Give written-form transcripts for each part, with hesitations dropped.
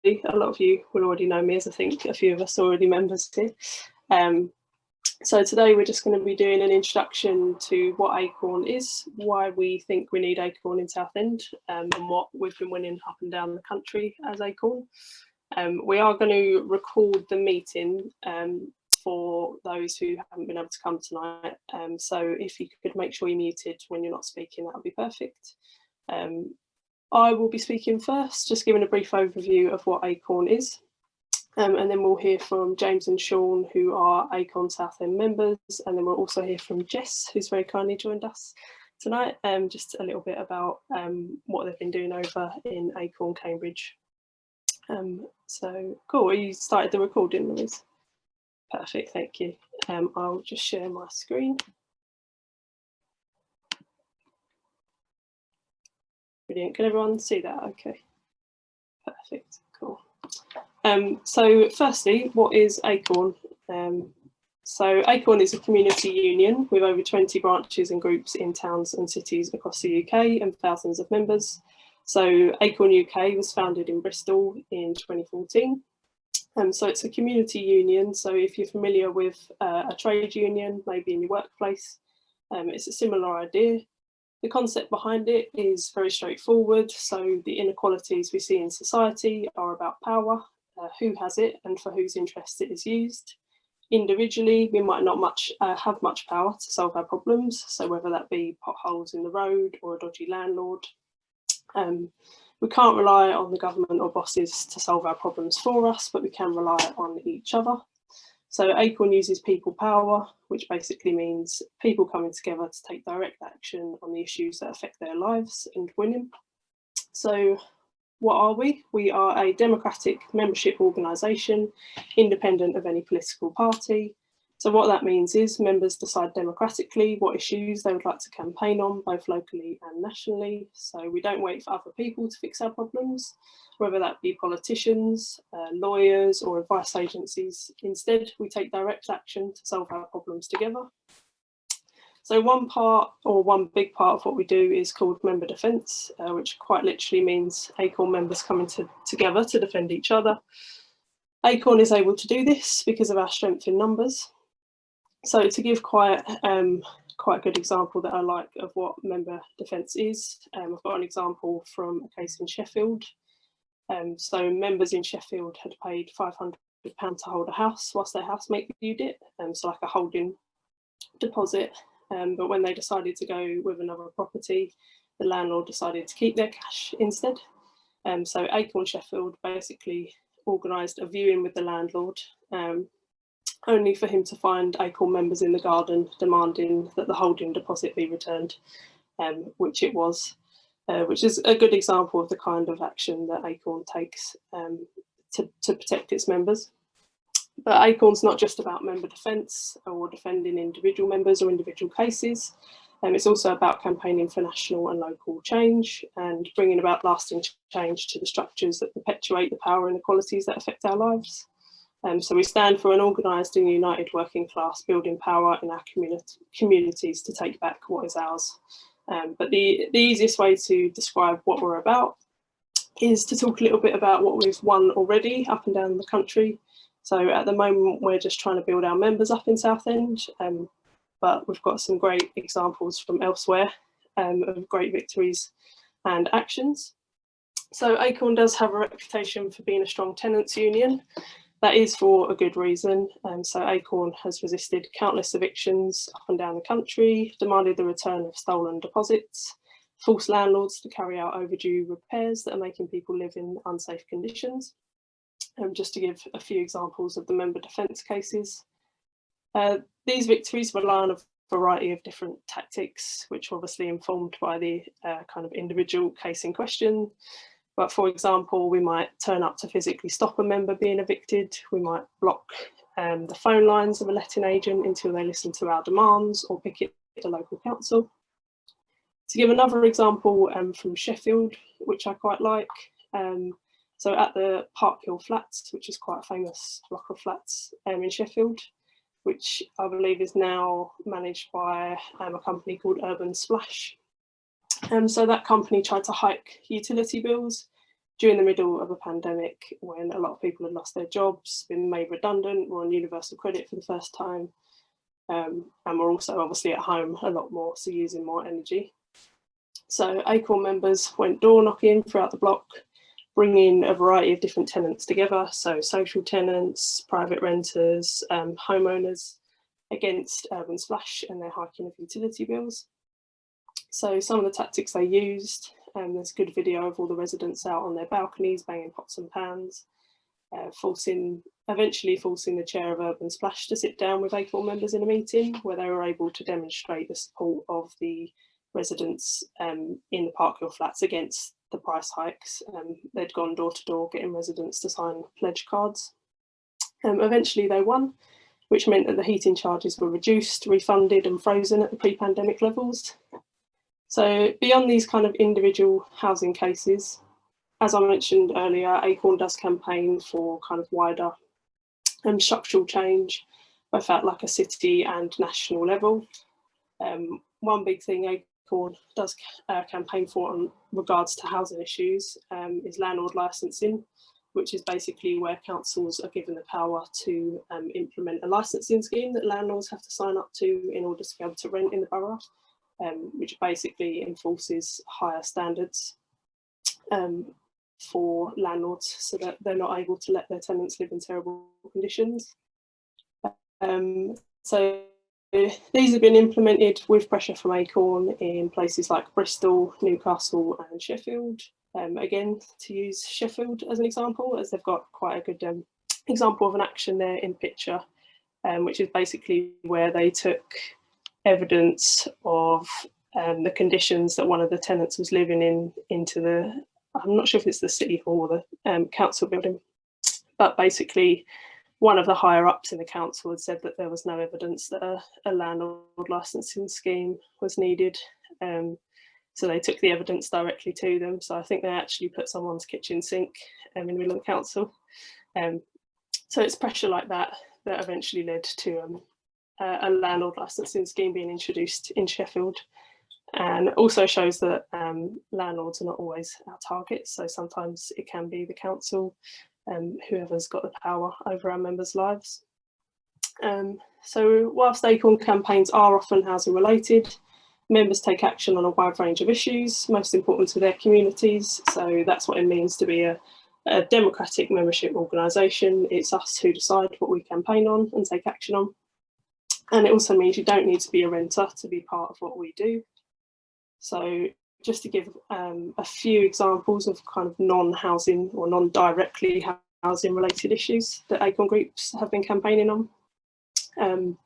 a lot of you will already know me, as I think a few of us are already members here. So today we're just going to be doing an introduction to what ACORN is, why we think we need ACORN in Southend, and what we've been winning up and down the country as ACORN. We are going to record the meeting for those who haven't been able to come tonight. So if you could make sure you're muted when you're not speaking, that would be perfect. I will be speaking first, just giving a brief overview of what ACORN is. And then we'll hear from James and Sean, who are ACORN Southend members, and then we'll also hear from Jess, who's very kindly joined us tonight, just a little bit about what they've been doing over in ACORN Cambridge. So cool, you started the recording, Louise? Perfect, thank you. I'll just share my screen. Brilliant, can everyone see that? Okay, perfect, cool. So firstly, what is ACORN? So ACORN is a community union with over 20 branches and groups in towns and cities across the UK and thousands of members. So ACORN UK was founded in Bristol in 2014. So it's a community union. So if you're familiar with a trade union, maybe in your workplace, it's a similar idea. The concept behind it is very straightforward. So the inequalities we see in society are about power, who has it and for whose interest it is used. Individually, we might not have much power to solve our problems. So whether that be potholes in the road or a dodgy landlord. We can't rely on the government or bosses to solve our problems for us, but we can rely on each other. So ACORN uses people power, which basically means people coming together to take direct action on the issues that affect their lives and winning. So what are we? We are a democratic membership organisation, independent of any political party. So what that means is members decide democratically what issues they would like to campaign on, both locally and nationally. So we don't wait for other people to fix our problems, whether that be politicians, lawyers or advice agencies. Instead, we take direct action to solve our problems together. So one big part of what we do is called member defence, which quite literally means ACORN members coming together to defend each other. ACORN is able to do this because of our strength in numbers. So to give quite a good example that I like of what member defence is, I've got an example from a case in Sheffield. So members in Sheffield had paid £500 to hold a house whilst their housemate viewed it, so like a holding deposit. But when they decided to go with another property, the landlord decided to keep their cash instead. So ACORN Sheffield basically organised a viewing with the landlord, only for him to find ACORN members in the garden demanding that the holding deposit be returned, which it was, which is a good example of the kind of action that ACORN takes to protect its members. But ACORN's not just about member defence or defending individual members or individual cases. It's also about campaigning for national and local change and bringing about lasting change to the structures that perpetuate the power inequalities that affect our lives. So we stand for an organised and united working class building power in our communities to take back what is ours. But the easiest way to describe what we're about is to talk a little bit about what we've won already up and down the country. So at the moment, we're just trying to build our members up in Southend, but we've got some great examples from elsewhere of great victories and actions. So ACORN does have a reputation for being a strong tenants union. That is for a good reason. So ACORN has resisted countless evictions up and down the country, demanded the return of stolen deposits, forced landlords to carry out overdue repairs that are making people live in unsafe conditions. Just to give a few examples of the member defence cases. These victories rely on a variety of different tactics, which are obviously informed by the kind of individual case in question. But for example, we might turn up to physically stop a member being evicted. We might block the phone lines of a letting agent until they listen to our demands or picket the local council. To give another example from Sheffield, which I quite like, so at the Park Hill Flats, which is quite a famous block of flats in Sheffield, which I believe is now managed by a company called Urban Splash. So that company tried to hike utility bills during the middle of a pandemic, when a lot of people had lost their jobs, been made redundant, were on universal credit for the first time, and were also obviously at home a lot more, so using more energy. So ACORN members went door knocking throughout the block, bringing a variety of different tenants together, so social tenants, private renters, homeowners, against urban splash and their hiking of utility bills. So some of the tactics they used, there's a good video of all the residents out on their balconies banging pots and pans, eventually forcing the chair of urban splash to sit down with ACORN members in a meeting where they were able to demonstrate the support of the residents in the Park Hill flats against the price hikes. They'd gone door to door getting residents to sign pledge cards. Eventually they won, which meant that the heating charges were reduced, refunded and frozen at the pre-pandemic levels. So beyond these kind of individual housing cases, as I mentioned earlier, ACORN does campaign for kind of wider structural change, both at like a city and national level. One big thing ACORN does campaign for in regards to housing issues is landlord licensing, which is basically where councils are given the power to implement a licensing scheme that landlords have to sign up to in order to be able to rent in the borough, which basically enforces higher standards for landlords so that they're not able to let their tenants live in terrible conditions. So these have been implemented with pressure from ACORN in places like Bristol, Newcastle and Sheffield. Again, to use Sheffield as an example, as they've got quite a good example of an action there in picture, which is basically where they took evidence of the conditions that one of the tenants was living in into the, I'm not sure if it's the City Hall or the council building, but basically one of the higher ups in the council had said that there was no evidence that a landlord licensing scheme was needed. So they took the evidence directly to them. So I think they actually put someone's kitchen sink in the middle of the council. So it's pressure like that that eventually led to a landlord licensing scheme being introduced in Sheffield. And it also shows that landlords are not always our targets. So sometimes it can be the council, whoever's got the power over our members' lives. So whilst ACORN campaigns are often housing related, members take action on a wide range of issues, most important to their communities. So that's what it means to be a democratic membership organisation. It's us who decide what we campaign on and take action on. And it also means you don't need to be a renter to be part of what we do. So just to give a few examples of kind of non-housing or non-directly housing related issues that ACORN groups have been campaigning on.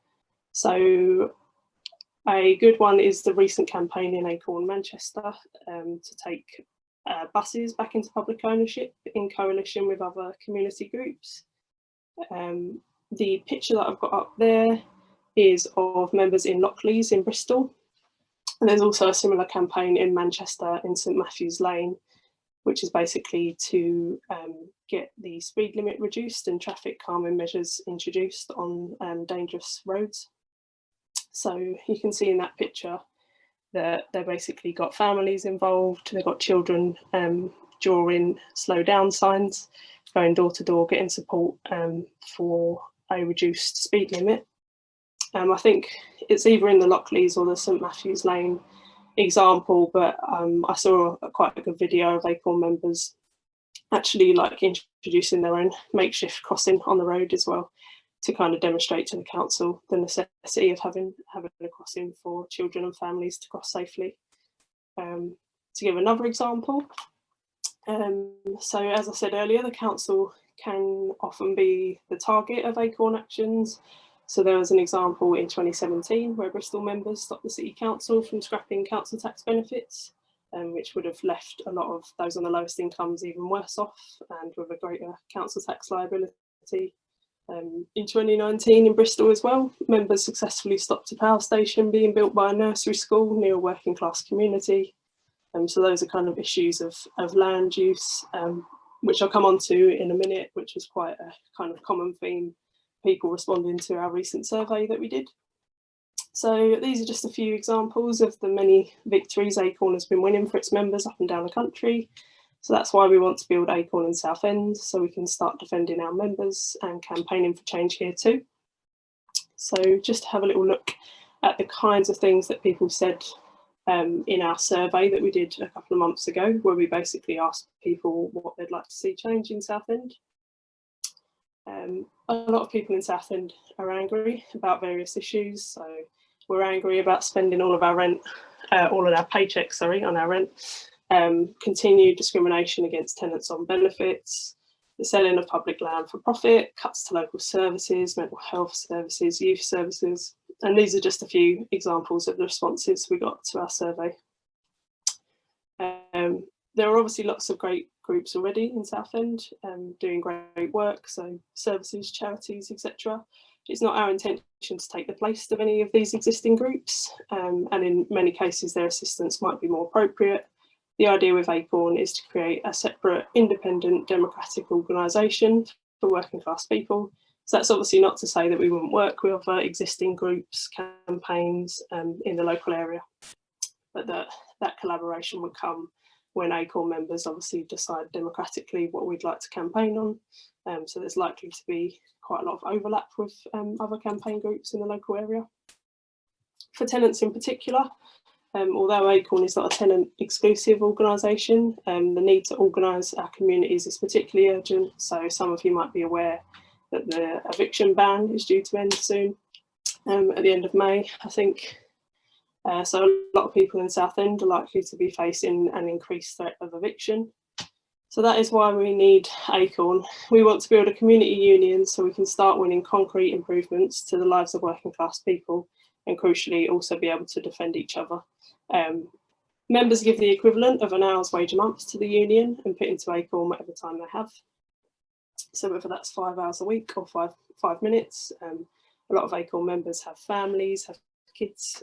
So a good one is the recent campaign in ACORN Manchester to take buses back into public ownership in coalition with other community groups. The picture that I've got up there is of members in Lockleys in Bristol. And there's also a similar campaign in Manchester in St Matthew's Lane, which is basically to get the speed limit reduced and traffic calming measures introduced on dangerous roads. So you can see in that picture that they basically got families involved, they've got children drawing slow down signs, going door to door, getting support for a reduced speed limit. I think it's either in the Lockleys or the St Matthew's Lane example, but I saw quite a good video of ACORN members actually like introducing their own makeshift crossing on the road as well, to kind of demonstrate to the council the necessity of having a crossing for children and families to cross safely. To give another example, so as I said earlier, the council can often be the target of ACORN actions. So there was an example in 2017 where Bristol members stopped the City Council from scrapping council tax benefits, which would have left a lot of those on the lowest incomes even worse off and with a greater council tax liability. In 2019 in Bristol as well, members successfully stopped a power station being built by a nursery school near a working class community. So those are kind of issues of land use, which I'll come on to in a minute, which was quite a kind of common theme, people responding to our recent survey that we did. So these are just a few examples of the many victories ACORN has been winning for its members up and down the country. So that's why we want to build ACORN in Southend, so we can start defending our members and campaigning for change here too. So just to have a little look at the kinds of things that people said in our survey that we did a couple of months ago, where we basically asked people what they'd like to see change in Southend. A lot of people in Southend are angry about various issues. So we're angry about spending all of our rent, all of our paychecks, sorry, on our rent, continued discrimination against tenants on benefits, the selling of public land for profit, cuts to local services, mental health services, youth services. And these are just a few examples of the responses we got to our survey. There are obviously lots of great groups already in Southend doing great work, so services, charities, etc. It's not our intention to take the place of any of these existing groups, and in many cases their assistance might be more appropriate. The idea with ACORN is to create a separate, independent, democratic organisation for working class people. So that's obviously not to say that we wouldn't work with other existing groups, campaigns in the local area, but that collaboration would come when ACORN members obviously decide democratically what we'd like to campaign on. So there's likely to be quite a lot of overlap with other campaign groups in the local area. For tenants in particular, although ACORN is not a tenant exclusive organisation, the need to organise our communities is particularly urgent. So some of you might be aware that the eviction ban is due to end soon, at the end of May, I think. So a lot of people in Southend are likely to be facing an increased threat of eviction. So that is why we need ACORN. We want to build a community union so we can start winning concrete improvements to the lives of working class people, and crucially also be able to defend each other. Members give the equivalent of an hour's wage a month to the union and put into ACORN whatever time they have. So whether that's 5 hours a week or five minutes, a lot of ACORN members have families, have kids.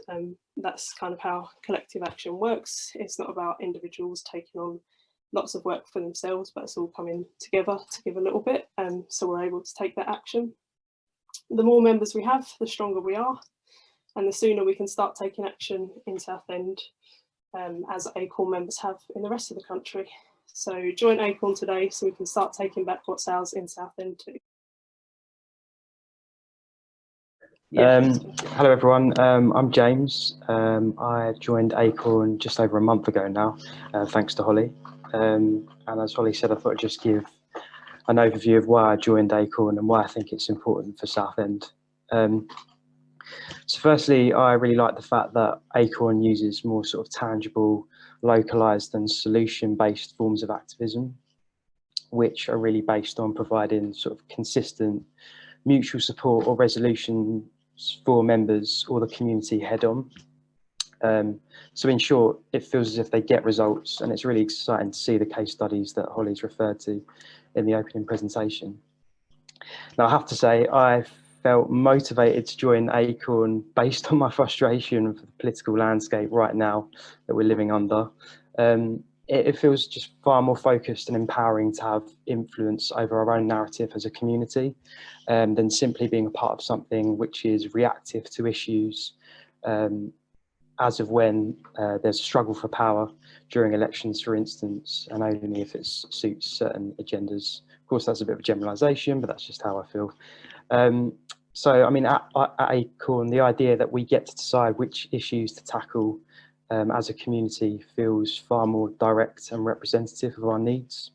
That's kind of how collective action works. It's not about individuals taking on lots of work for themselves, but it's all coming together to give a little bit, so we're able to take that action. The more members we have, the stronger we are, and the sooner we can start taking action in Southend, as ACORN members have in the rest of the country. So join ACORN today so we can start taking back what's ours in Southend too. Hello everyone, I'm James. I joined ACORN just over a month ago now, thanks to Holly. And as Holly said, I thought I'd just give an overview of why I joined ACORN and why I think it's important for Southend. So firstly, I really like the fact that ACORN uses more sort of tangible, localised and solution-based forms of activism, which are really based on providing sort of consistent mutual support or resolution for members or the community head on. So in short, it feels as if they get results, and it's really exciting to see the case studies that Holly's referred to in the opening presentation. Now I have to say, I felt motivated to join ACORN based on my frustration with the political landscape right now that we're living under. It feels just far more focused and empowering to have influence over our own narrative as a community, than simply being a part of something which is reactive to issues as of when there's a struggle for power during elections, for instance, and only if it suits certain agendas. Of course, that's a bit of a generalisation, but that's just how I feel. So, I mean, at ACORN, the idea that we get to decide which issues to tackle as a community feels far more direct and representative of our needs.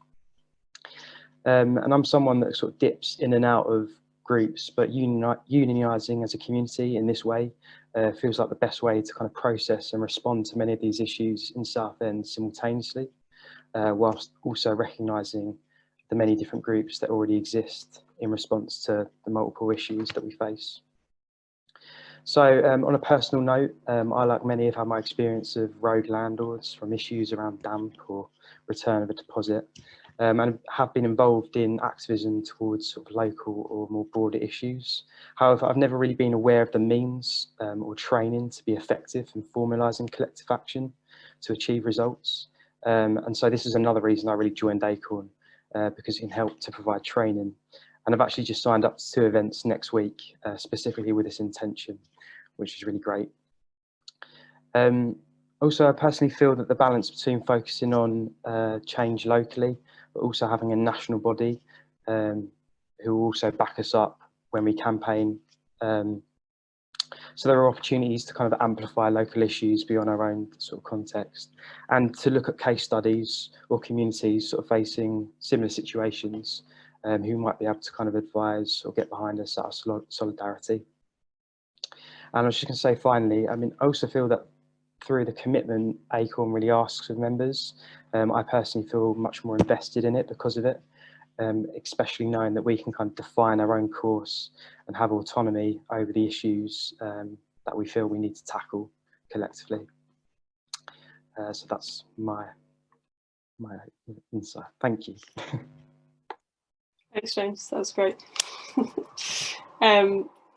And I'm someone that sort of dips in and out of groups, but unionising as a community in this way feels like the best way to kind of process and respond to many of these issues in Southend simultaneously, whilst also recognising the many different groups that already exist in response to the multiple issues that we face. So on a personal note, I, like many, have had my experience of rogue landlords, from issues around damp or return of a deposit, and have been involved in activism towards sort of local or more broader issues. However, I've never really been aware of the means or training to be effective in formalising collective action to achieve results. And so this is another reason I really joined ACORN, because it can help to provide training. And I've actually just signed up to 2 events next week, specifically with this intention, which is really great. Also, I personally feel that the balance between focusing on change locally, but also having a national body who will also back us up when we campaign. So there are opportunities to kind of amplify local issues beyond our own sort of context, and to look at case studies or communities sort of facing similar situations, who might be able to kind of advise or get behind us out of solidarity. And I was just going to say finally, I mean, I also feel that through the commitment ACORN really asks of members, I personally feel much more invested in it because of it, especially knowing that we can kind of define our own course and have autonomy over the issues that we feel we need to tackle collectively. So that's my insight. Thank you. Thanks, James. That was great.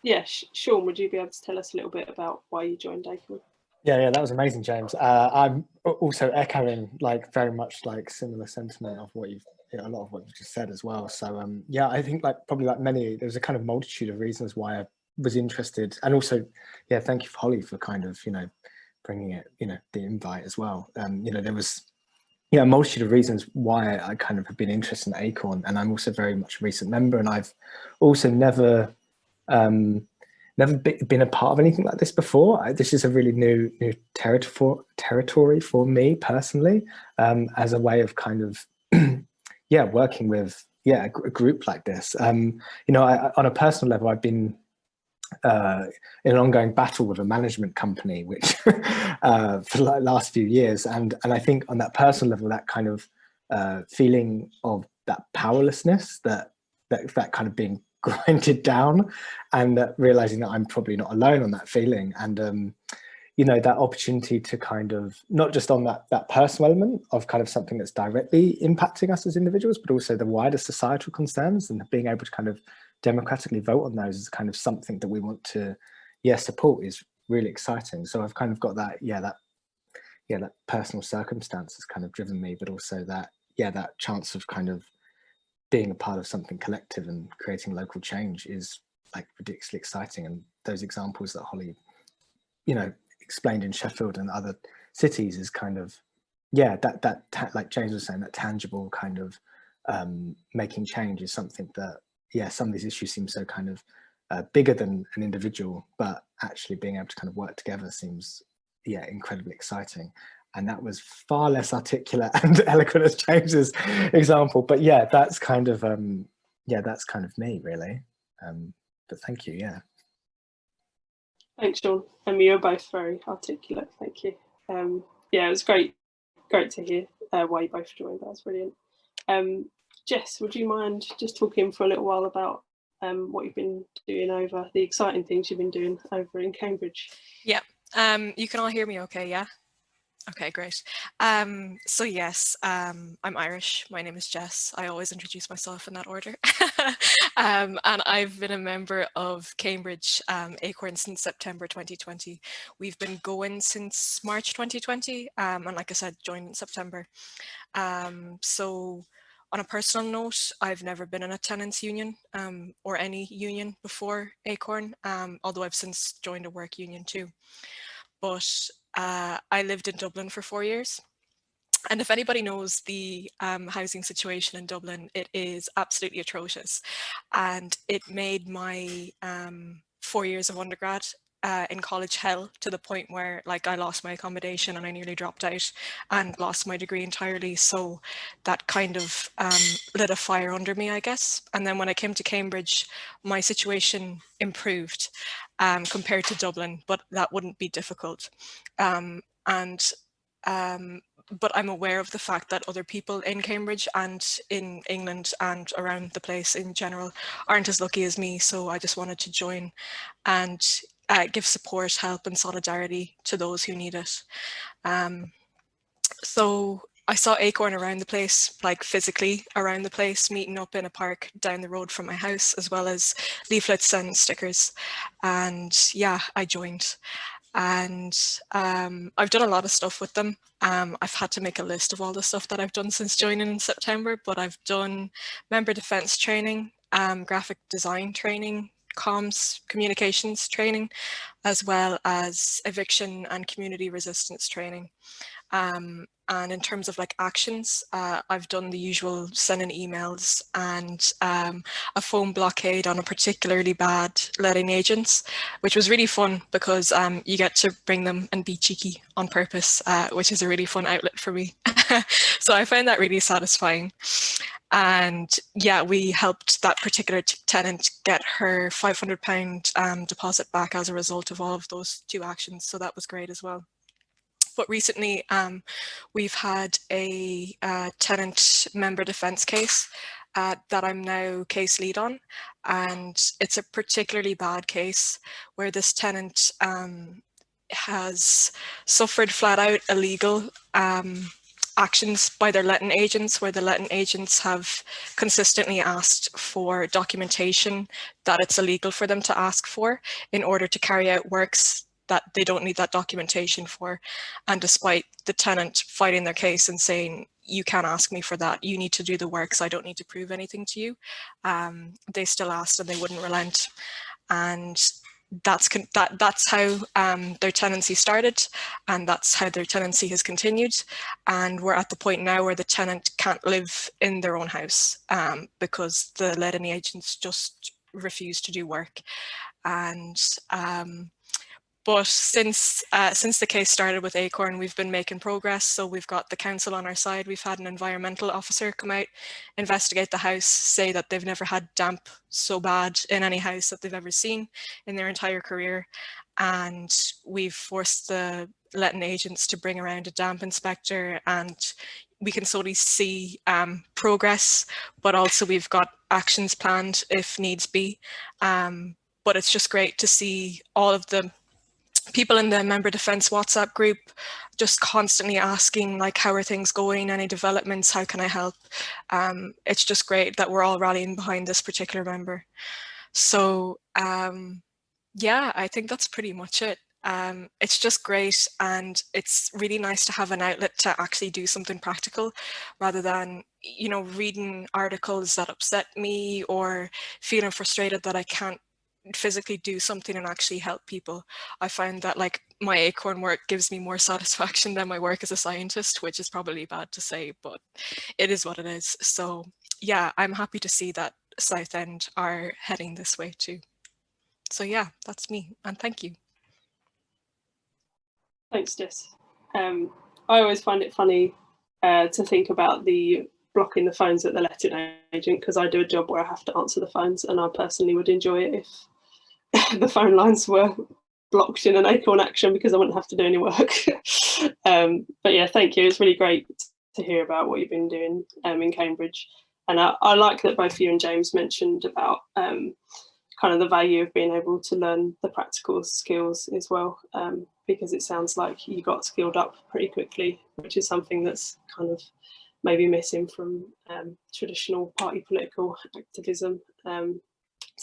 Yeah, Sean, would you be able to tell us a little bit about why you joined ACORN? Yeah, that was amazing, James. I'm also echoing like very much like similar sentiment of what you've, a lot of what you just said as well. So yeah, I think like probably like many, there's a kind of multitude of reasons why I was interested, and also yeah, thank you for Holly for kind of bringing it, the invite as well. There was a multitude of reasons why I kind of have been interested in ACORN, and I'm also very much a recent member, and I've also never been a part of anything like this before. This is a really new territory for me personally, as a way of kind of working with a group like this. On a personal level, I've been in an ongoing battle with a management company, which for the last few years, and I think on that personal level, that kind of feeling of that powerlessness, that kind of being grinded down, and realizing that I'm probably not alone on that feeling, and that opportunity to kind of not just on that personal element of kind of something that's directly impacting us as individuals, but also the wider societal concerns, and being able to kind of democratically vote on those is kind of something that we want to support is really exciting. So I've kind of got that that personal circumstance has kind of driven me, but also that chance of kind of being a part of something collective and creating local change is like ridiculously exciting. And those examples that Holly explained in Sheffield and other cities is kind of like James was saying, that tangible kind of making change is something that some of these issues seem so kind of bigger than an individual, but actually being able to kind of work together seems incredibly exciting. And that was far less articulate and eloquent as James's example, but that's kind of that's kind of me really. But thank you. Thanks, Sean. You're both very articulate. Thank you. It was great to hear why you both joined. That was brilliant. Jess, would you mind just talking for a little while about what you've been doing over, the exciting things you've been doing over in Cambridge? Yeah. You can all hear me okay, yeah? Okay, great. So yes, I'm Irish. My name is Jess. I always introduce myself in that order. And I've been a member of Cambridge ACORN since September 2020. We've been going since March 2020, and like I said, joined in September. So on a personal note, I've never been in a tenants union or any union before ACORN, although I've since joined a work union too. But I lived in Dublin for 4 years. And if anybody knows the housing situation in Dublin, it is absolutely atrocious. And it made my 4 years of undergrad in college hell, to the point where like I lost my accommodation and I nearly dropped out and lost my degree entirely. So that kind of lit a fire under me, I guess. And then when I came to Cambridge, my situation improved compared to Dublin, but that wouldn't be difficult. But I'm aware of the fact that other people in Cambridge and in England and around the place in general aren't as lucky as me. So I just wanted to join and give support, help and solidarity to those who need it. So I saw ACORN around the place, like physically around the place, meeting up in a park down the road from my house, as well as leaflets and stickers. And I joined. And I've done a lot of stuff with them. I've had to make a list of all the stuff that I've done since joining in September, but I've done member defence training, graphic design training, comms communications training, as well as eviction and community resistance training. And in terms of like actions, I've done the usual sending emails and a phone blockade on a particularly bad letting agents, which was really fun because you get to bring them and be cheeky on purpose, which is a really fun outlet for me. So I found that really satisfying. And yeah, we helped that particular tenant get her £500 deposit back as a result of all of those 2 actions. So that was great as well. But recently, we've had a tenant member defence case that I'm now case lead on, and it's a particularly bad case where this tenant has suffered flat out illegal actions by their letting agents, where the letting agents have consistently asked for documentation that it's illegal for them to ask for in order to carry out works that they don't need that documentation for. And despite the tenant fighting their case and saying, you can't ask me for that, you need to do the work, so I don't need to prove anything to you, they still asked and they wouldn't relent. And that's how their tenancy started, and that's how their tenancy has continued. And we're at the point now where the tenant can't live in their own house because the letting agents just refuse to do work. And but since the case started with ACORN, we've been making progress. So we've got the council on our side. We've had an environmental officer come out, investigate the house, say that they've never had damp so bad in any house that they've ever seen in their entire career. And we've forced the letting agents to bring around a damp inspector, and we can slowly see progress, but also we've got actions planned if needs be. But it's just great to see all of the people in the member defence WhatsApp group just constantly asking, like, how are things going, any developments, how can I help? It's just great that we're all rallying behind this particular member. So yeah, I think that's pretty much it. It's just great, and it's really nice to have an outlet to actually do something practical rather than, you know, reading articles that upset me or feeling frustrated that I can't physically do something and actually help people. I find that, like, my ACORN work gives me more satisfaction than my work as a scientist, which is probably bad to say, but it is what it is. So yeah, I'm happy to see that Southend are heading this way too. So yeah, that's me, and thank you. Thanks, Jess. I always find it funny to think about the blocking the phones at the letting agent, because I do a job where I have to answer the phones, and I personally would enjoy it if the phone lines were blocked in an ACORN action, because I wouldn't have to do any work. But yeah, thank you. It's really great to hear about what you've been doing in Cambridge. And I like that both you and James mentioned about kind of the value of being able to learn the practical skills as well, because it sounds like you got skilled up pretty quickly, which is something that's kind of maybe missing from traditional party political activism. So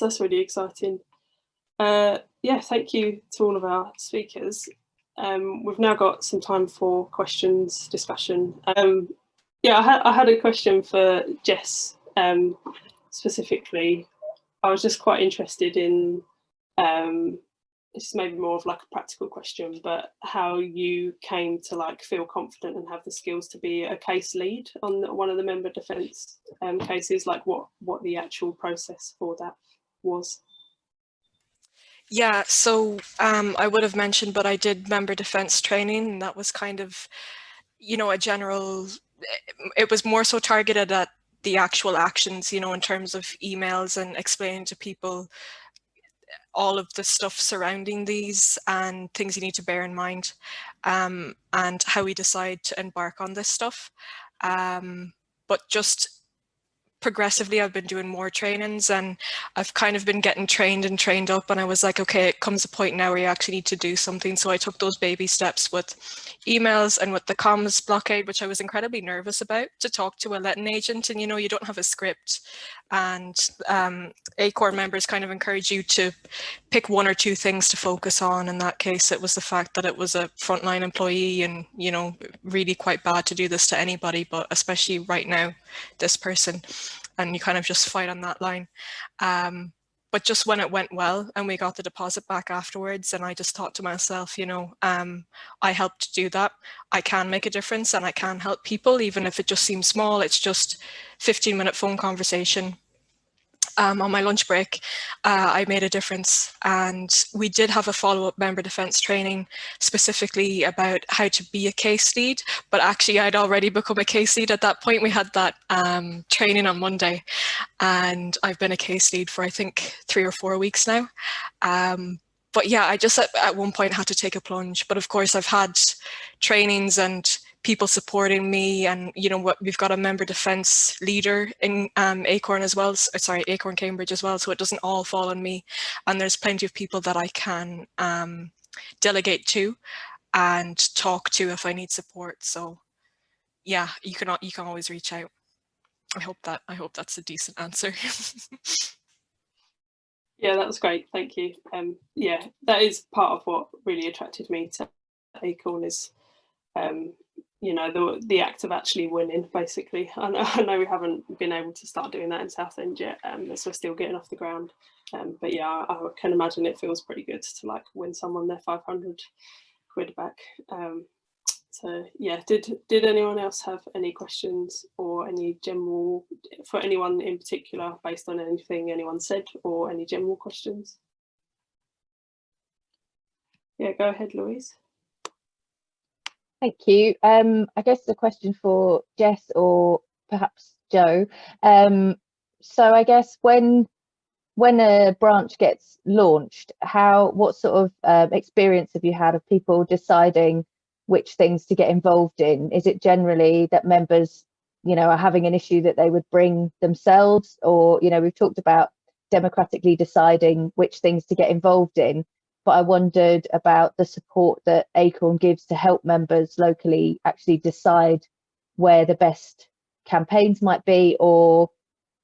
that's really exciting. Yeah, thank you to all of our speakers. We've now got some time for questions, discussion. Yeah, I had a question for Jess specifically. I was just quite interested in, this is maybe more of like a practical question, but how you came to like feel confident and have the skills to be a case lead on one of the member defence cases, like what the actual process for that was. Yeah, so I would have mentioned, but I did member defence training, and that was kind of, you know, a general, it was more so targeted at the actual actions, you know, in terms of emails and explaining to people all of the stuff surrounding these and things you need to bear in mind, and how we decide to embark on this stuff. But just progressively I've been doing more trainings, and I've kind of been getting trained and trained up, and I was like, okay, it comes a point now where you actually need to do something. So I took those baby steps with emails and with the comms blockade, which I was incredibly nervous about, to talk to a letting agent. And you know, you don't have a script, and ACORN members kind of encourage you to pick one or two things to focus on. In that case, it was the fact that it was a frontline employee, and you know, really quite bad to do this to anybody, but especially right now, this person. And you kind of just fight on that line. but just when it went well and we got the deposit back afterwards, and I just thought to myself, you know, I helped do that. I can make a difference and I can help people, even if it just seems small. It's just 15-minute phone conversation. On my lunch break, I made a difference, and we did have a follow-up member defence training specifically about how to be a case lead, but actually I'd already become a case lead at that point. We had that training on Monday, and I've been a case lead for I think 3 or 4 weeks now. But yeah, I just at one point had to take a plunge, but of course I've had trainings and people supporting me, and you know what, we've got a member defence leader in ACORN as well, sorry, ACORN Cambridge as well, so it doesn't all fall on me, and there's plenty of people that I can delegate to and talk to if I need support. So yeah, you can always reach out. I hope that's a decent answer. Yeah, that was great, thank you. Yeah, that is part of what really attracted me to ACORN is you know, the act of actually winning, basically. I know we haven't been able to start doing that in Southend yet, as we're still getting off the ground. But yeah, I can imagine it feels pretty good to like win someone their 500 quid back. So yeah, did anyone else have any questions or any general, for anyone in particular, based on anything anyone said, or any general questions? Yeah, go ahead, Louise. Thank you. I guess the question for Jess or perhaps Joe. So I guess when a branch gets launched, what sort of experience have you had of people deciding which things to get involved in? Is it generally that members, you know, are having an issue that they would bring themselves, or, you know, we've talked about democratically deciding which things to get involved in, but I wondered about the support that ACORN gives to help members locally actually decide where the best campaigns might be, or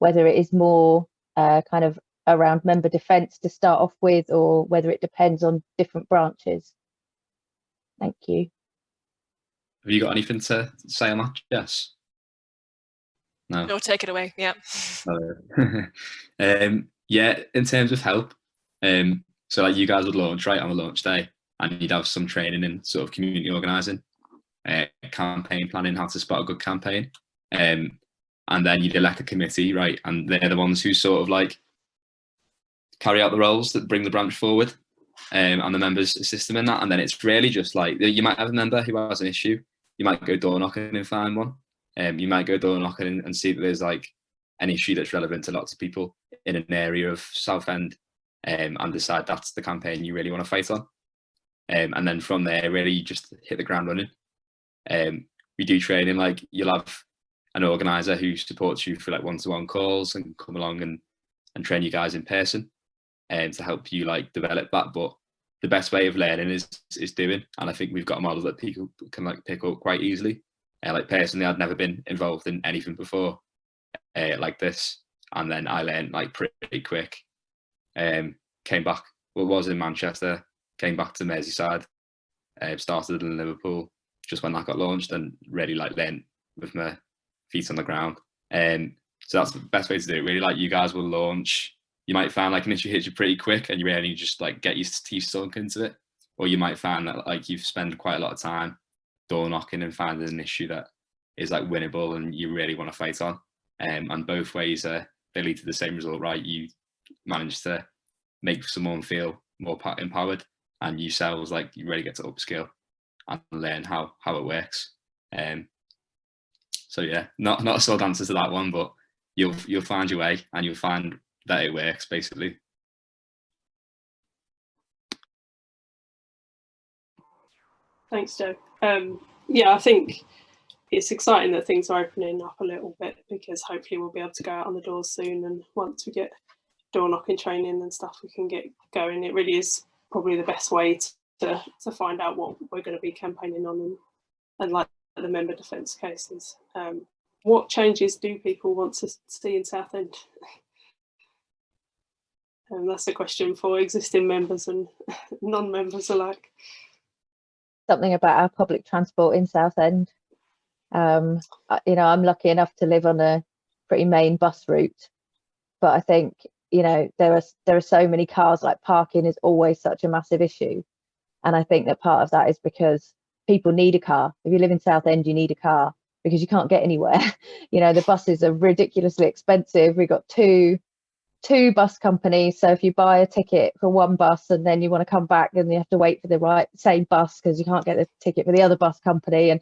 whether it is more kind of around member defence to start off with, or whether it depends on different branches. Thank you. Have you got anything to say on that, Jess? No. No, take it away. Yeah. Yeah, in terms of help, so like you guys would launch right on the launch day, and you'd have some training in sort of community organising, campaign planning, how to spot a good campaign, and then you'd elect a committee, right? And they're the ones who sort of like carry out the roles that bring the branch forward, and the members assist them in that. And then it's really just like, you might have a member who has an issue, you might go door knocking and find one. You might go door knocking and see that there's like an issue that's relevant to lots of people in an area of Southend, and decide that's the campaign you really want to fight on. And then from there, really you just hit the ground running. We do training, like you'll have an organizer who supports you for like one-to-one calls and come along and train you guys in person, to help you like develop that. But the best way of learning is doing, and I think we've got a model that people can like pick up quite easily. Like personally, I'd never been involved in anything before like this, and then I learned like pretty quick. Came back, was in Manchester, came back to Merseyside, started in Liverpool just when that got launched, and really like learned with my feet on the ground. So that's the best way to do it, really. Like you guys will launch, you might find like an issue hits you pretty quick and you really just like get your teeth sunk into it, or you might find that like you've spent quite a lot of time door knocking and finding an issue that is like winnable and you really want to fight on. And both ways they lead to the same result, right? You manage to make someone feel more empowered, and yourselves like you really get to upskill and learn how it works. So yeah, not a short answer to that one, but you'll find your way and you'll find that it works, basically. Thanks, Joe. Yeah, I think it's exciting that things are opening up a little bit, because hopefully we'll be able to go out on the doors soon, and once we get door knocking training and stuff, we can get going. It really is probably the best way to find out what we're going to be campaigning on, and like the member defence cases. What changes do people want to see in Southend? And that's a question for existing members and non-members alike. Something about our public transport in Southend. You know, I'm lucky enough to live on a pretty main bus route, but I think, you know, there are so many cars, like parking is always such a massive issue. And I think that part of that is because people need a car. If you live in Southend, you need a car because you can't get anywhere. You know, the buses are ridiculously expensive. We've got two bus companies, so if you buy a ticket for one bus and then you want to come back, then you have to wait for the same bus because you can't get the ticket for the other bus company, and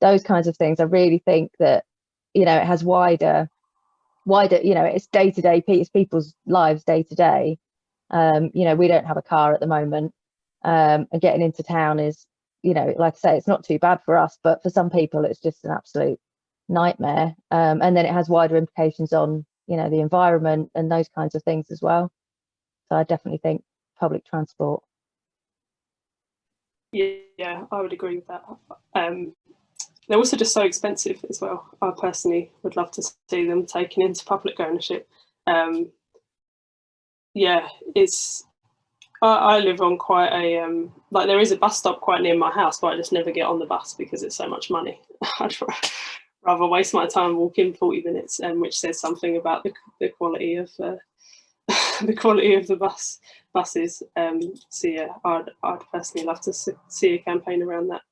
those kinds of things. I really think that, you know, it has wider, you know, it's day to day, it's people's lives day to day. You know, we don't have a car at the moment, and getting into town is, you know, like I say, it's not too bad for us, but for some people it's just an absolute nightmare. And then it has wider implications on, you know, the environment and those kinds of things as well. So I definitely think public transport. Yeah, I would agree with that. They're also just so expensive as well. I personally would love to see them taken into public ownership. Yeah, I live on quite a like, there is a bus stop quite near my house, but I just never get on the bus because it's so much money. I'd rather waste my time walking 40 minutes, which says something about the quality of the quality of the buses. So yeah, I'd personally love to see a campaign around that.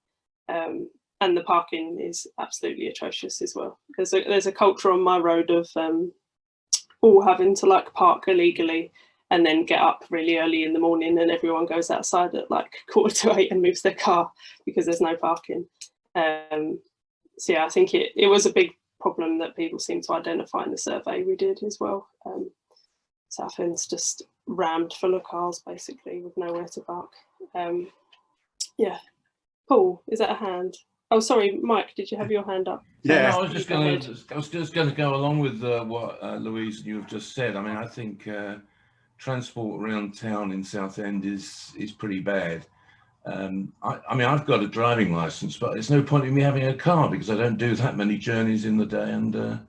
And the parking is absolutely atrocious as well. There's a culture on my road of all having to like park illegally and then get up really early in the morning, and everyone goes outside at like 7:45 and moves their car because there's no parking. So yeah, I think it was a big problem that people seem to identify in the survey we did as well. Southend's just rammed full of cars basically with nowhere to park. Yeah, Paul, is that a hand? Oh, sorry, Mike, did you have your hand up? Yeah, no, I was just going to go along with what Louise and you have just said. I mean, I think transport around town in Southend is pretty bad. I mean, I've got a driving license, but there's no point in me having a car because I don't do that many journeys in the day, and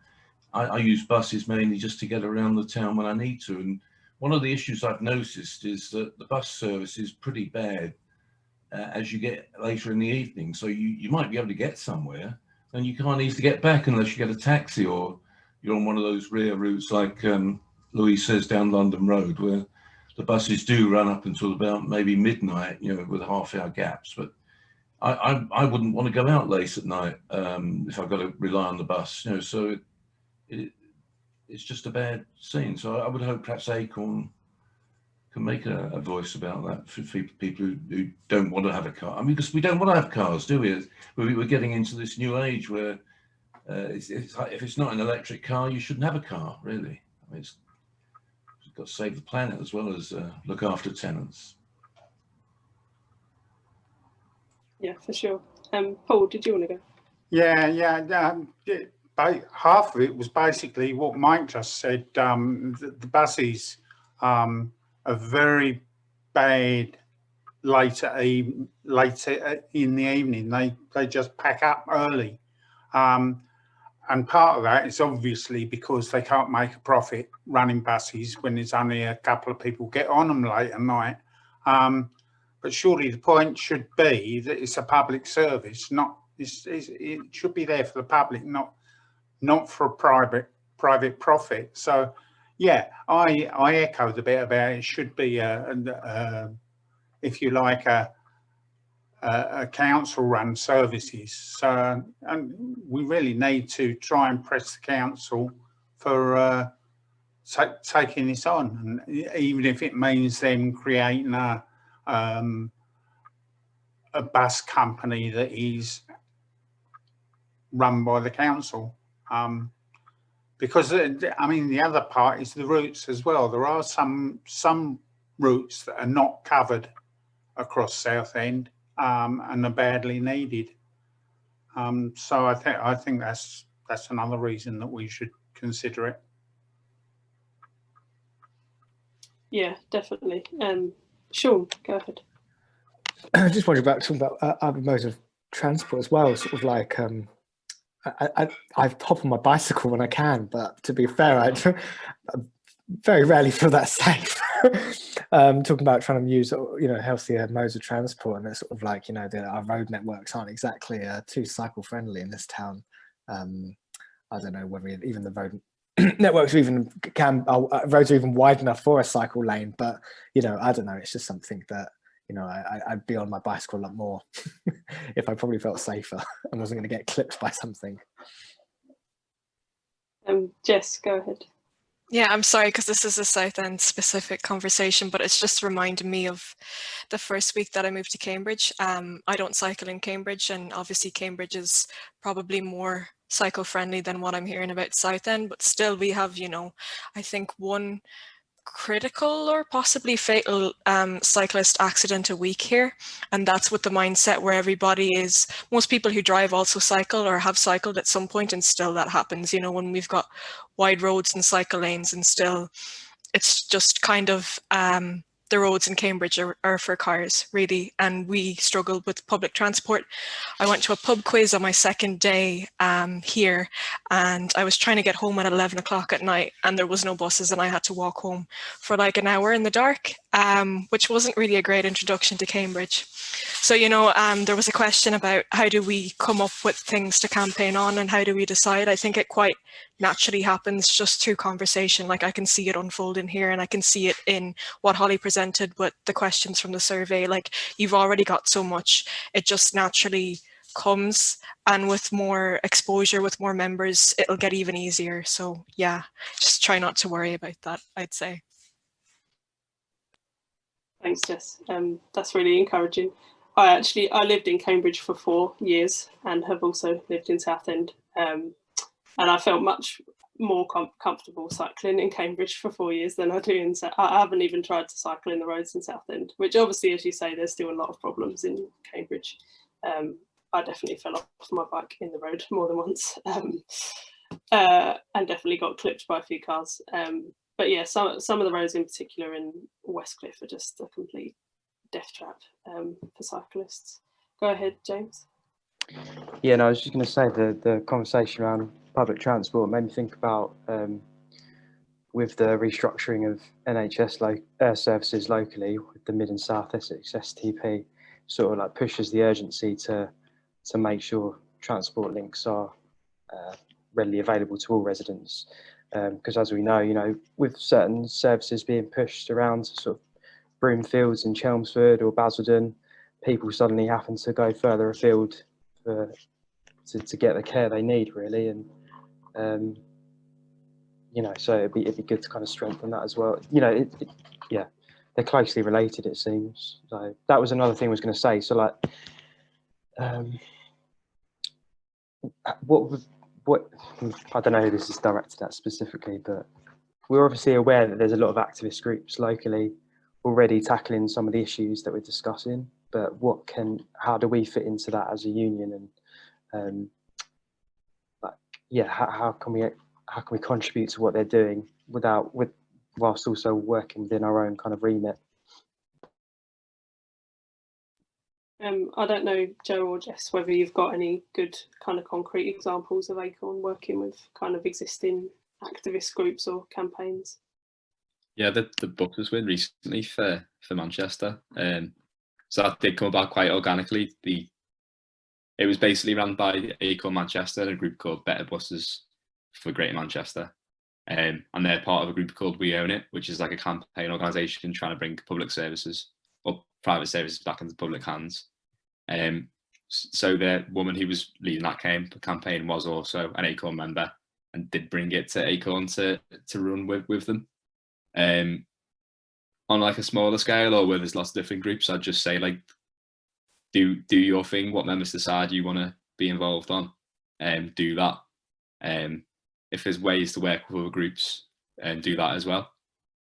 I use buses mainly just to get around the town when I need to. And one of the issues I've noticed is that the bus service is pretty bad as you get later in the evening. So you might be able to get somewhere, and you can't easily get back unless you get a taxi or you're on one of those rare routes like Louise says, down London Road, where the buses do run up until about maybe midnight, you know, with half-hour gaps. But I wouldn't want to go out late at night if I've got to rely on the bus, you know. So it's just a bad scene. So I would hope perhaps ACORN can make a voice about that for people who don't want to have a car. I mean, because we don't want to have cars, do we? We're getting into this new age where it's like, if it's not an electric car, you shouldn't have a car, really. I mean, you've got to save the planet as well as look after tenants. Yeah, for sure. Paul, did you want to go? Yeah. Half of it was basically what Mike just said. The buses are very bad later in the evening. They just pack up early. And part of that is obviously because they can't make a profit running buses when there's only a couple of people get on them late at night. But surely the point should be that it's a public service, it should be there for the public, not for private profit. So yeah, I echo the bit about it should be if you like, a council-run services. So, and we really need to try and press the council for taking this on, and even if it means them creating a bus company that is run by the council. Because I mean, the other part is the routes as well. There are some routes that are not covered across Southend, and are badly needed. So I think that's another reason that we should consider it. Yeah, definitely. Sean, go ahead. I just wondering talking about other modes of transport as well. Sort of like I hop on my bicycle when I can, but to be fair, I very rarely feel that safe. Talking about trying to use, you know, healthier modes of transport, and it's sort of like, you know, our road networks aren't exactly too cycle friendly in this town. I don't know whether even the road networks are even roads are even wide enough for a cycle lane, but you know, I don't know, it's just something that, you know, I'd be on my bicycle a lot more if I probably felt safer and wasn't going to get clipped by something. Jess, go ahead. Yeah, I'm sorry, because this is a Southend specific conversation, but it's just reminded me of the first week that I moved to Cambridge. I don't cycle in Cambridge, and obviously Cambridge is probably more cycle friendly than what I'm hearing about Southend, but still we have, you know, I think one critical or possibly fatal cyclist accident a week here, and that's with the mindset where everybody is, most people who drive also cycle or have cycled at some point, and still that happens, you know, when we've got wide roads and cycle lanes, and still it's just kind of the roads in Cambridge are for cars, really, and we struggle with public transport. I went to a pub quiz on my second day here, and I was trying to get home at 11 o'clock at night, and there was no buses, and I had to walk home for like an hour in the dark, which wasn't really a great introduction to Cambridge. So, you know, there was a question about how do we come up with things to campaign on, and how do we decide? I think it quite naturally happens just through conversation. Like I can see it unfolding here, and I can see it in what Holly presented with the questions from the survey. Like you've already got so much, it just naturally comes, and with more exposure, with more members, it'll get even easier. So yeah, just try not to worry about that, I'd say. Thanks, Jess. That's really encouraging. I lived in Cambridge for 4 years and have also lived in Southend, and I felt much more comfortable cycling in Cambridge for 4 years than I do in I haven't even tried to cycle in the roads in Southend, which obviously, as you say, there's still a lot of problems in Cambridge. I definitely fell off my bike in the road more than once, and definitely got clipped by a few cars. But yeah, some of the roads in particular in Westcliff are just a complete death trap for cyclists. Go ahead, James. Yeah, no, I was just going to say the conversation around public transport made me think about with the restructuring of NHS services locally, with the Mid and South Essex STP, sort of like pushes the urgency to make sure transport links are readily available to all residents. Because as we know, you know, with certain services being pushed around to sort of Broomfields in Chelmsford or Basildon, people suddenly happen to go further afield to get the care they need, really. And you know, so it'd be good to kind of strengthen that as well. You know, yeah, they're closely related, it seems. So that was another thing I was going to say. So like, what I don't know who this is directed at specifically, but we're obviously aware that there's a lot of activist groups locally already tackling some of the issues that we're discussing. But how do we fit into that as a union? And like, yeah, how can we contribute to what they're doing whilst also working within our own kind of remit? I don't know, Joe or Jess, whether you've got any good kind of concrete examples of ACORN working with kind of existing activist groups or campaigns. Yeah, the book was win recently for Manchester. So that did come about quite organically. It was basically run by ACORN Manchester and a group called Better Buses for Greater Manchester. And they're part of a group called We Own It, which is like a campaign organisation trying to bring public services or private services back into public hands. So the woman who was leading that campaign was also an ACORN member and did bring it to ACORN to run with them. On like a smaller scale, or where there's lots of different groups, I'd just say like do your thing. What members decide you want to be involved on, do that. If there's ways to work with other groups, do that as well.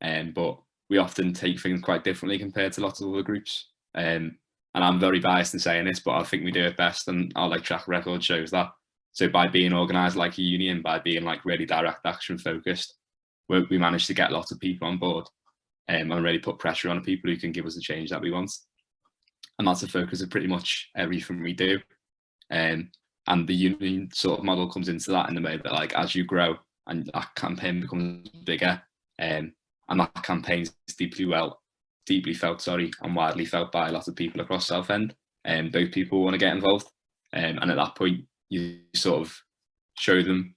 But we often take things quite differently compared to lots of other groups. And I'm very biased in saying this, but I think we do it best, and our like track record shows that. So by being organised like a union, by being like really direct action focused, we managed to get lots of people on board, and really put pressure on the people who can give us the change that we want. And that's the focus of pretty much everything we do. And the union sort of model comes into that in the way that like as you grow and that campaign becomes bigger, and that campaign is deeply felt, and widely felt by a lot of people across Southend, and both people want to get involved. And at that point, you sort of show them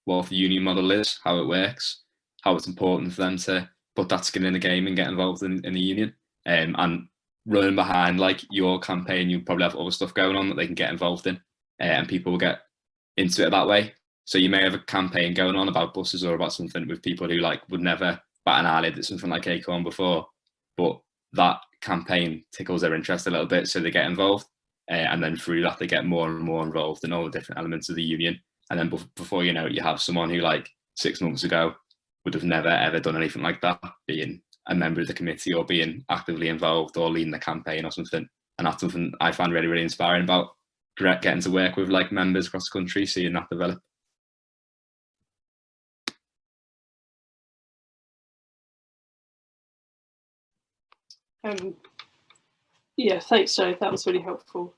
what the union model is, how it works, how it's important for them to put that skin in the game and get involved in the union. And running behind like your campaign, you probably have other stuff going on that they can get involved in, and people will get into it that way. So you may have a campaign going on about buses or about something with people who like would never bat an eyelid at something like ACORN before, but that campaign tickles their interest a little bit, so they get involved, and then through that they get more and more involved in all the different elements of the union. And then before you know it, you have someone who like 6 months ago would have never ever done anything like that, being a member of the committee or being actively involved or leading the campaign or something. And that's something I find really, really inspiring about getting to work with like members across the country, seeing that develop. Yeah, thanks, Joe. That was really helpful.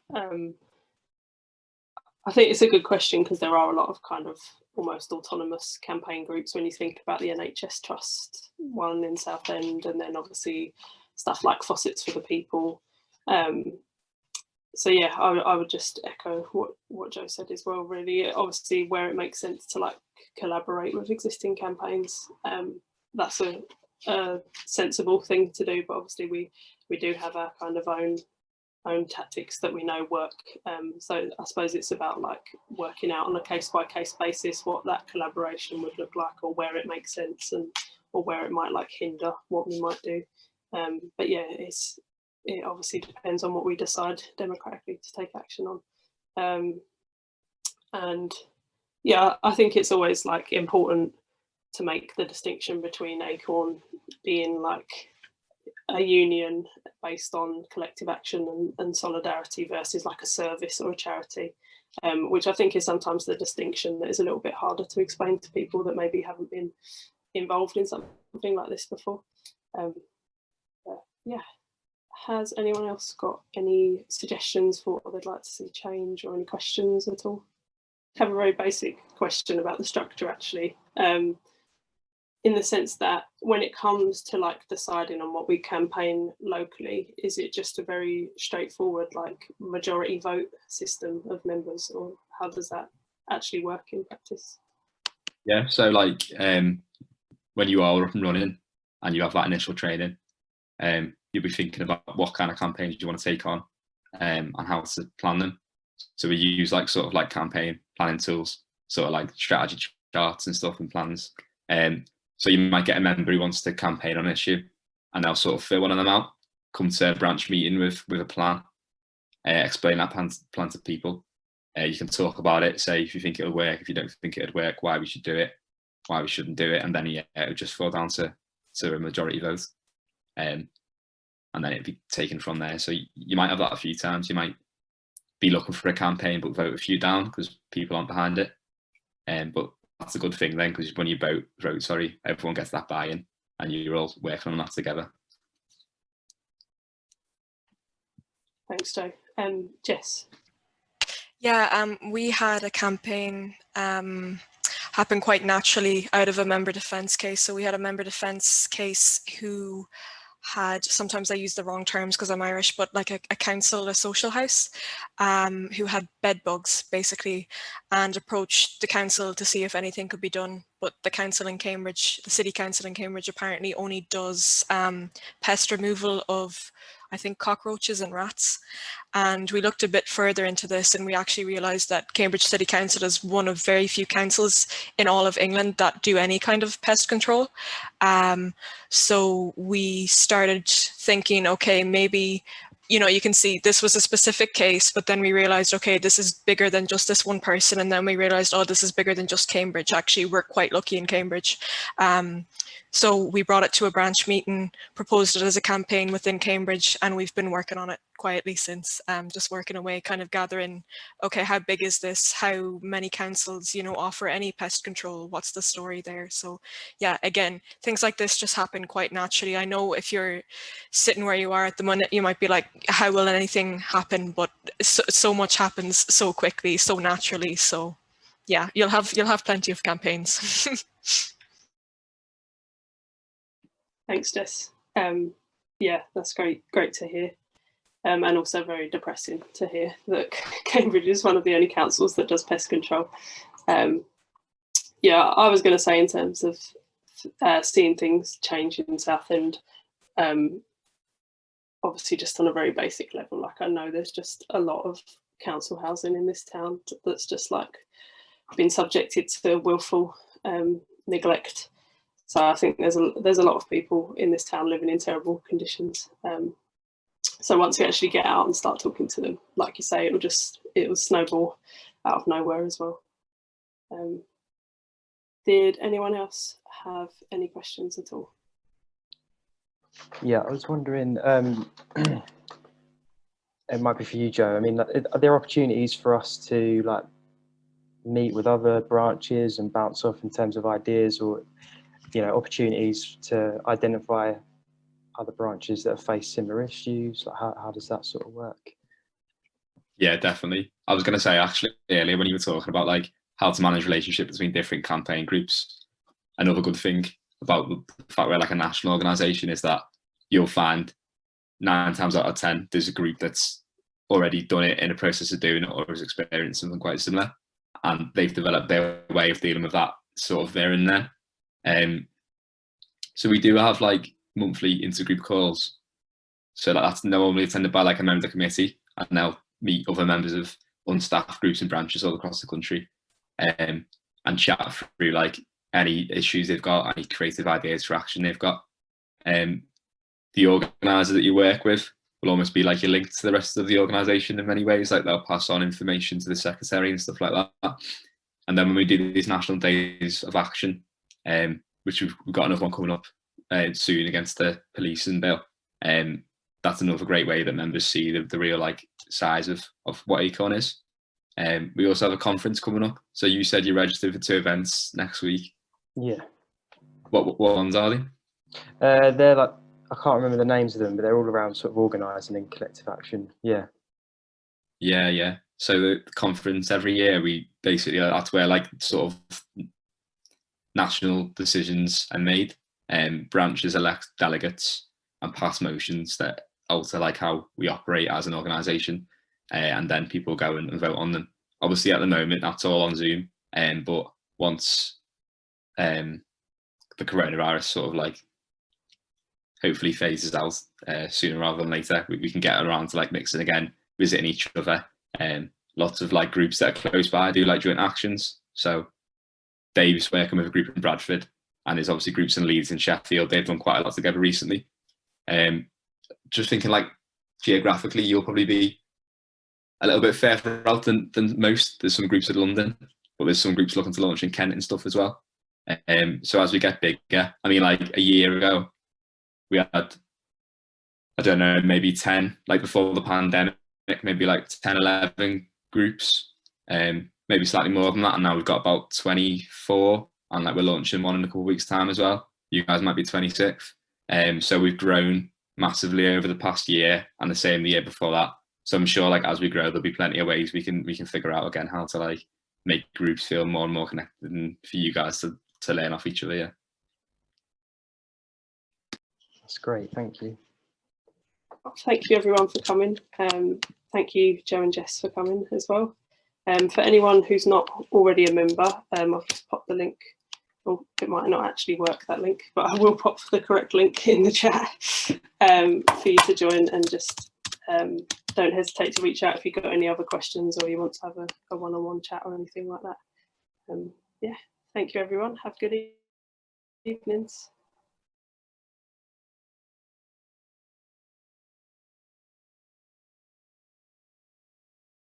I think it's a good question because there are a lot of kind of almost autonomous campaign groups when you think about the NHS Trust one in Southend, and then obviously stuff like Faucets for the People. So yeah, I would just echo what Joe said as well, really. Obviously, where it makes sense to like collaborate with existing campaigns, that's a sensible thing to do, but obviously we do have our kind of own tactics that we know work. So I suppose it's about like working out on a case-by-case basis what that collaboration would look like, or where it makes sense, and or where it might like hinder what we might do. But yeah, it obviously depends on what we decide democratically to take action on. And yeah, I think it's always like important to make the distinction between ACORN being like a union based on collective action and solidarity versus like a service or a charity, which I think is sometimes the distinction that is a little bit harder to explain to people that maybe haven't been involved in something like this before. Yeah, has anyone else got any suggestions for what they'd like to see change, or any questions at all? I have a very basic question about the structure actually. In the sense that when it comes to like deciding on what we campaign locally, is it just a very straightforward like majority vote system of members, or how does that actually work in practice? Yeah, so like when you are up and running and you have that initial training, you'll be thinking about what kind of campaigns you want to take on, and how to plan them. So we use like sort of like campaign planning tools, sort of like strategy charts and stuff and plans. So you might get a member who wants to campaign on an issue, and they'll sort of fill one of them out, come to a branch meeting with a plan, explain that plan to people. You can talk about it, say if you think it'll work, if you don't think it'd work, why we should do it, why we shouldn't do it, and then it would just fall down to a majority vote. And then it'd be taken from there. So you might have that a few times. You might be looking for a campaign but vote a few down because people aren't behind it. But that's a good thing then, because when you vote, everyone gets that buy-in and you're all working on that together. Thanks, Joe. Jess? Yeah, we had a campaign happen quite naturally out of a member defence case. So we had a member defence case who had, sometimes I use the wrong terms because I'm Irish, but like a council, a social house, who had bed bugs basically, and approached the council to see if anything could be done. But the council in Cambridge, the city council in Cambridge, apparently only does pest removal of, I think, cockroaches and rats. And we looked a bit further into this, and we actually realised that Cambridge City Council is one of very few councils in all of England that do any kind of pest control. So we started thinking, okay, maybe, you know, you can see this was a specific case, but then we realised, okay, this is bigger than just this one person. And then we realised, oh, this is bigger than just Cambridge. Actually, we're quite lucky in Cambridge. So we brought it to a branch meeting, proposed it as a campaign within Cambridge, and we've been working on it quietly since, just working away, kind of gathering, okay, how big is this? How many councils, you know, offer any pest control? What's the story there? So yeah, again, things like this just happen quite naturally. I know if you're sitting where you are at the moment, you might be like, how will anything happen? But so much happens so quickly, so naturally. So yeah, you'll have plenty of campaigns. Thanks, Jess. Yeah, that's great to hear. And also very depressing to hear that Cambridge is one of the only councils that does pest control. yeah, I was going to say in terms of seeing things change in Southend, obviously just on a very basic level, like I know there's just a lot of council housing in this town that's just like been subjected to willful neglect. So I think there's a lot of people in this town living in terrible conditions. So once we actually get out and start talking to them, like you say, it will snowball out of nowhere as well. Did anyone else have any questions at all? Yeah, I was wondering, it might be for you, Joe. I mean, are there opportunities for us to like meet with other branches and bounce off in terms of ideas, or, you know, opportunities to identify other branches that have faced similar issues? Like how does that sort of work? Yeah, definitely. I was going to say actually earlier when you were talking about like how to manage relationships between different campaign groups, another good thing about the fact we're like a national organisation is that you'll find 9 times out of 10 there's a group that's already done it, in a process of doing it, or has experienced something quite similar, and they've developed their way of dealing with that sort of there and then. So we do have like monthly intergroup calls. So that's normally attended by like a member of the committee, and they'll meet other members of unstaffed groups and branches all across the country, and chat through like any issues they've got, any creative ideas for action they've got. The organiser that you work with will almost be like your link to the rest of the organisation in many ways. Like they'll pass on information to the secretary and stuff like that. And then when we do these national days of action, which we've got another one coming up soon against the police and bail, that's another great way that members see the real like size of what ACORN is. We also have a conference coming up. So you said you're registered for 2 events next week. Yeah. What ones are they? They're like, I can't remember the names of them, but they're all around sort of organising and collective action. Yeah. Yeah. So the conference every year, we basically, that's where like sort of national decisions are made, and branches elect delegates and pass motions that alter like how we operate as an organisation, and then people go and vote on them. Obviously at the moment that's all on Zoom, but once the coronavirus sort of like hopefully phases out sooner rather than later, we can get around to like mixing again, visiting each other. Lots of like groups that are close by do like joint actions. So Dave's working with a group in Bradford, and there's obviously groups in Leeds and Sheffield. They've done quite a lot together recently. Just thinking like geographically, you'll probably be a little bit further out than most. There's some groups in London, but there's some groups looking to launch in Kent and stuff as well. So as we get bigger, I mean, like a year ago, we had, I don't know, maybe 10, like before the pandemic, maybe like 10, 11 groups, maybe slightly more than that. And now we've got about 24, and like we're launching one in a couple of weeks' time as well. You guys might be 26. So we've grown massively over the past year, and the same the year before that. So I'm sure like as we grow, there'll be plenty of ways we can figure out again how to like make groups feel more and more connected, and for you guys to learn off each other. Yeah. That's great, thank you. Thank you everyone for coming. Thank you Joe and Jess for coming as well. For anyone who's not already a member, I've just popped the link. Or it might not actually work, that link, but I will pop the correct link in the chat for you to join, and just don't hesitate to reach out if you've got any other questions or you want to have a one-on-one chat or anything like that. Yeah, thank you everyone. Have good evenings.